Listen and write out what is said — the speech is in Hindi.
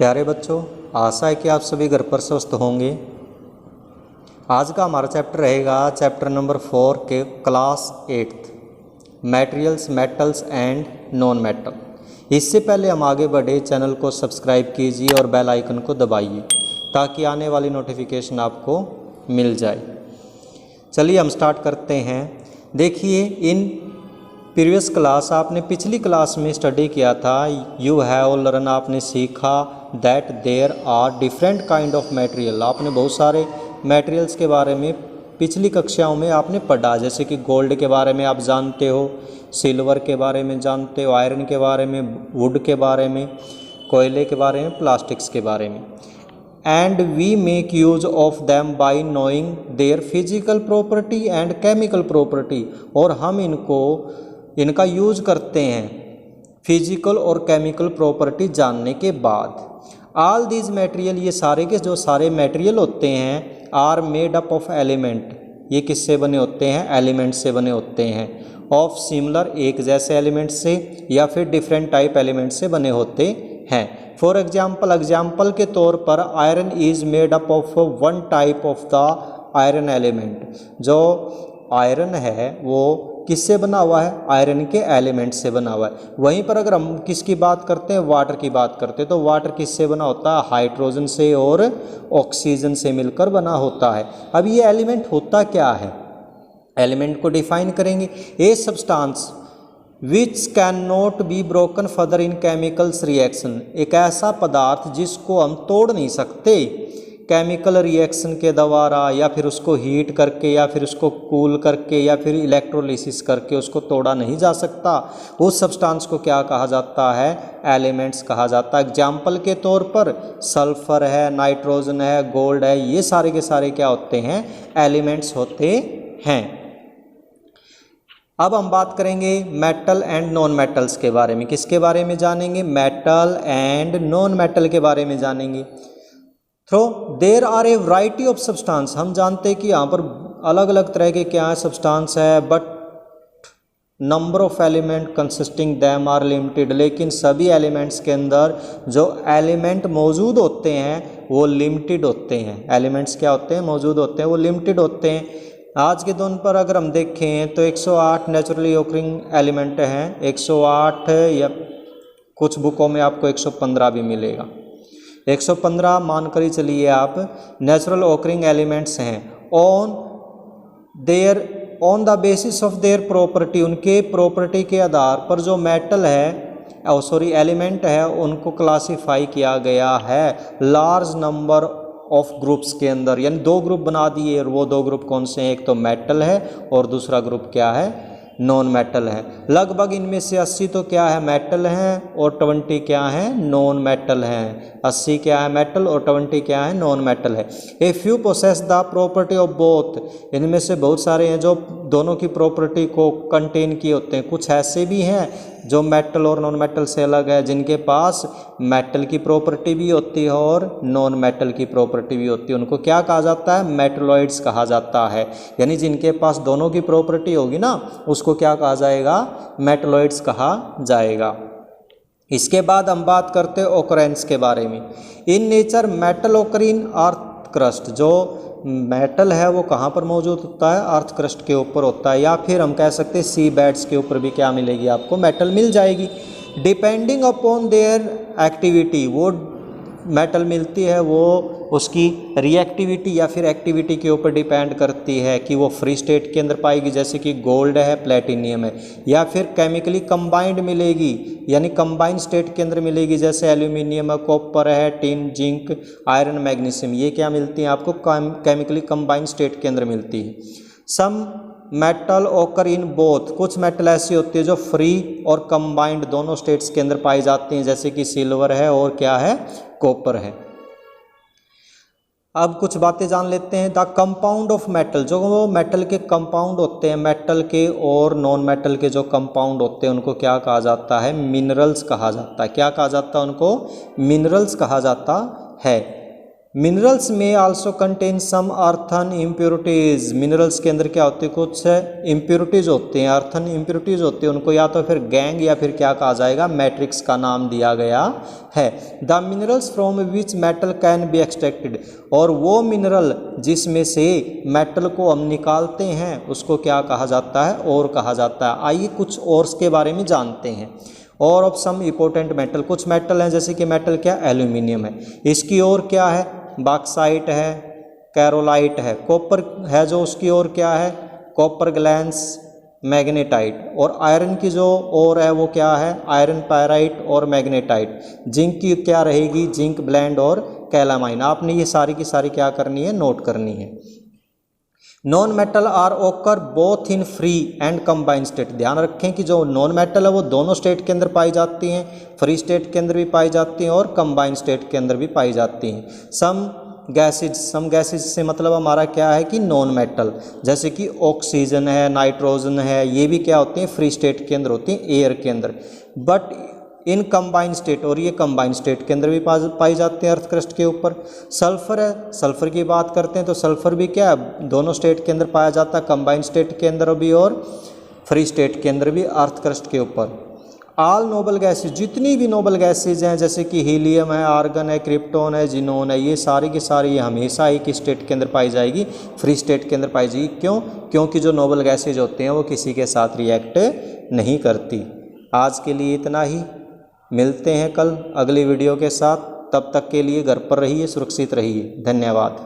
प्यारे बच्चों, आशा है कि आप सभी घर पर स्वस्थ होंगे। आज का हमारा चैप्टर रहेगा चैप्टर नंबर 4 के class 8 materials, metals and non metal. इससे पहले हम आगे बढ़े, चैनल को सब्सक्राइब कीजिए और बेल आइकन को दबाइए ताकि आने वाली नोटिफिकेशन आपको मिल जाए। चलिए हम स्टार्ट करते हैं। देखिए, इन प्रीवियस क्लास आपने पिछली क्लास में स्टडी किया था, यू हैव लर्न, आपने सीखा that there are different kind of material. आपने बहुत सारे मटेरियल्स के बारे में पिछली कक्षाओं में आपने पढ़ा, जैसे कि गोल्ड के बारे में आप जानते हो, सिल्वर के बारे में जानते हो, आयरन के बारे में, वुड के बारे में, कोयले के बारे में, प्लास्टिक्स के बारे में। And we make use of them by knowing their physical property and chemical property. और हम इनका यूज करते हैं फिजिकल और केमिकल प्रॉपर्टी जानने के बाद। ऑल दीज मटेरियल, ये सारे के जो सारे मटेरियल होते हैं, are made up of element. ये किससे बने होते हैं? एलिमेंट से बने होते हैं। ऑफ सिमिलर, एक जैसे एलिमेंट से, या फिर डिफरेंट टाइप एलिमेंट से बने होते हैं। फॉर एग्जाम्पल के तौर पर iron is made up of one type of the iron element. जो आयरन है वो किससे बना हुआ है? आयरन के एलिमेंट से बना हुआ है। वहीं पर अगर हम किसकी बात करते हैं, वाटर की बात करते हैं, तो वाटर किससे बना होता है? हाइड्रोजन से और ऑक्सीजन से मिलकर बना होता है। अब ये एलिमेंट होता क्या है? एलिमेंट को डिफाइन करेंगे। A substance which can not be broken further in chemicals reaction. एक ऐसा पदार्थ जिसको हम तोड़ नहीं सकते केमिकल रिएक्शन के द्वारा, या फिर उसको हीट करके, या फिर उसको कूल करके, या फिर इलेक्ट्रोलिसिस करके उसको तोड़ा नहीं जा सकता। उस सब्सटेंस को क्या कहा जाता है? एलिमेंट्स कहा जाता है। एग्जाम्पल के तौर पर सल्फर है, नाइट्रोजन है, गोल्ड है, ये सारे के सारे क्या होते हैं? एलिमेंट्स होते हैं। अब हम बात करेंगे मेटल एंड नॉन मेटल्स के बारे में। किसके बारे में जानेंगे? मेटल एंड नॉन मेटल के बारे में जानेंगे। तो there are a variety of substance. हम जानते हैं कि यहाँ पर अलग अलग तरह के क्या है सब्सटेंस है, but number of element consisting them are limited. लेकिन सभी एलिमेंट्स के अंदर जो एलिमेंट मौजूद होते हैं वो लिमिटेड होते हैं। एलिमेंट्स क्या होते हैं? मौजूद होते हैं, वो लिमिटेड होते हैं। आज के दौर पर अगर हम देखें तो 108 नेचुरली ऑकरिंग एलिमेंट हैं। 108 या कुछ बुकों में आपको 115 भी मिलेगा। 115 मानकर ही चलिए आप, नेचुरल ऑकरिंग एलिमेंट्स हैं। On the basis of their property, उनके प्रॉपर्टी के आधार पर जो मेटल है, एलिमेंट है, उनको क्लासिफाई किया गया है लार्ज नंबर ऑफ ग्रुप्स के अंदर। यानी 2 ग्रुप बना दिए, और वो 2 ग्रुप कौन से हैं? एक तो मेटल है और दूसरा ग्रुप क्या है? नॉन मेटल है। लगभग इनमें से 80 तो क्या है? मेटल हैं, और 20 क्या है? नॉन मेटल हैं। 80 क्या है? मेटल, और 20 क्या है? नॉन मेटल है। A few possess the property of both. इनमें से बहुत सारे हैं जो दोनों की प्रॉपर्टी को कंटेन किए होते हैं। कुछ ऐसे भी हैं जो मेटल और नॉन मेटल से अलग है, जिनके पास मेटल की प्रॉपर्टी भी होती है और नॉन मेटल की प्रॉपर्टी भी होती है। उनको क्या कहा जाता है? मेटलॉइड्स कहा जाता है। यानी जिनके पास दोनों की प्रॉपर्टी होगी ना, उसको क्या कहा जाएगा? मेटलॉइड्स कहा जाएगा। इसके बाद हम बात करते हैं ऑकरेंस के बारे में। In nature metal occur in earth crust. जो मेटल है वो कहाँ पर मौजूद होता है? अर्थ क्रस्ट के ऊपर होता है, या फिर हम कह सकते हैं सी बेड्स के ऊपर भी क्या मिलेगी? आपको मेटल मिल जाएगी। डिपेंडिंग अपॉन देयर एक्टिविटी, वो मेटल मिलती है, वो उसकी रिएक्टिविटी या फिर एक्टिविटी के ऊपर डिपेंड करती है कि वो फ्री स्टेट के अंदर पाएगी, जैसे कि गोल्ड है, प्लेटिनियम है, या फिर केमिकली कंबाइंड मिलेगी, यानी कंबाइंड स्टेट के अंदर मिलेगी, जैसे एल्यूमिनियम है, कॉपर है, टिन, जिंक, आयरन, मैग्नीशियम। ये क्या मिलती हैं आपको? केमिकली कंबाइंड स्टेट के अंदर मिलती है। Some metal occur in both. कुछ मेटल ऐसी होती है जो फ्री और कंबाइंड दोनों स्टेट्स के अंदर पाई जाती हैं, जैसे कि सिल्वर है और क्या है? कॉपर है। अब कुछ बातें जान लेते हैं। द कंपाउंड ऑफ मेटल, जो वो मेटल के कंपाउंड होते हैं, मेटल के और नॉन मेटल के जो कंपाउंड होते हैं, उनको क्या कहा जाता है? मिनरल्स कहा जाता है। क्या कहा जाता है उनको? मिनरल्स कहा जाता है। मिनरल्स में also contain some earthen impurities. Minerals के अंदर क्या होते हैं, कुछ इम्प्योरिटीज़ होते हैं, अर्थन इम्प्योरिटीज़ होते हैं, उनको या तो फिर गैंग या फिर क्या कहा जाएगा, मैट्रिक्स का नाम दिया गया है। The minerals from which metal can be extracted, और वो मिनरल जिसमें से मेटल को हम निकालते हैं उसको क्या कहा जाता है, ओर कहा जाता है। आइए कुछ ओर्स के बारे में जानते हैं। और ऑफ सम इंपॉर्टेंट मेटल, कुछ मेटल हैं जैसे कि मेटल क्या, एल्यूमिनियम है, इसकी ओर क्या है, बॉक्साइट है, कैरोलाइट है। कॉपर है जो उसकी ओर क्या है, कॉपर ग्लैंस, मैग्नेटाइट। और आयरन की जो ओर है वो क्या है, आयरन पायराइट और मैग्नेटाइट। जिंक की क्या रहेगी, जिंक ब्लेंड और कैलामाइन। आपने ये सारी की सारी क्या करनी है, नोट करनी है। नॉन मेटल आर ओकर both in free and combined state. ध्यान रखें कि जो नॉन मेटल है वो दोनों स्टेट के अंदर पाई जाती हैं, फ्री स्टेट के अंदर भी पाई जाती हैं और कंबाइंड स्टेट के अंदर भी पाई जाती हैं। सम गैसेज से मतलब हमारा क्या है कि नॉन मेटल, जैसे कि ऑक्सीजन है, नाइट्रोजन है, ये भी क्या होते हैं, फ्री स्टेट के अंदर होती हैं, एयर के अंदर। बट इन कंबाइंड स्टेट, और ये कंबाइंड स्टेट के अंदर भी पाई जाते हैं अर्थ क्रस्ट के ऊपर। सल्फर है, सल्फर की बात करते हैं तो सल्फर भी क्या है, दोनों स्टेट के अंदर पाया जाता है, कंबाइंड स्टेट के अंदर भी और फ्री स्टेट के अंदर भी अर्थ क्रस्ट के ऊपर। ऑल नोबल गैसेज, जितनी भी नोबल गैसेज हैं जैसे कि हीलियम है, आर्गन है, क्रिप्टॉन है, जिनोन है, ये सारी की सारी हमेशा एक ही स्टेट के अंदर पाई जाएगी, फ्री स्टेट के अंदर पाई जाएगी। क्यों, क्योंकि जो नोबल गैसेज होते हैं वो किसी के साथ रिएक्ट नहीं करती। आज के लिए इतना ही, मिलते हैं कल अगली वीडियो के साथ। तब तक के लिए घर पर रहिए, सुरक्षित रहिए। धन्यवाद।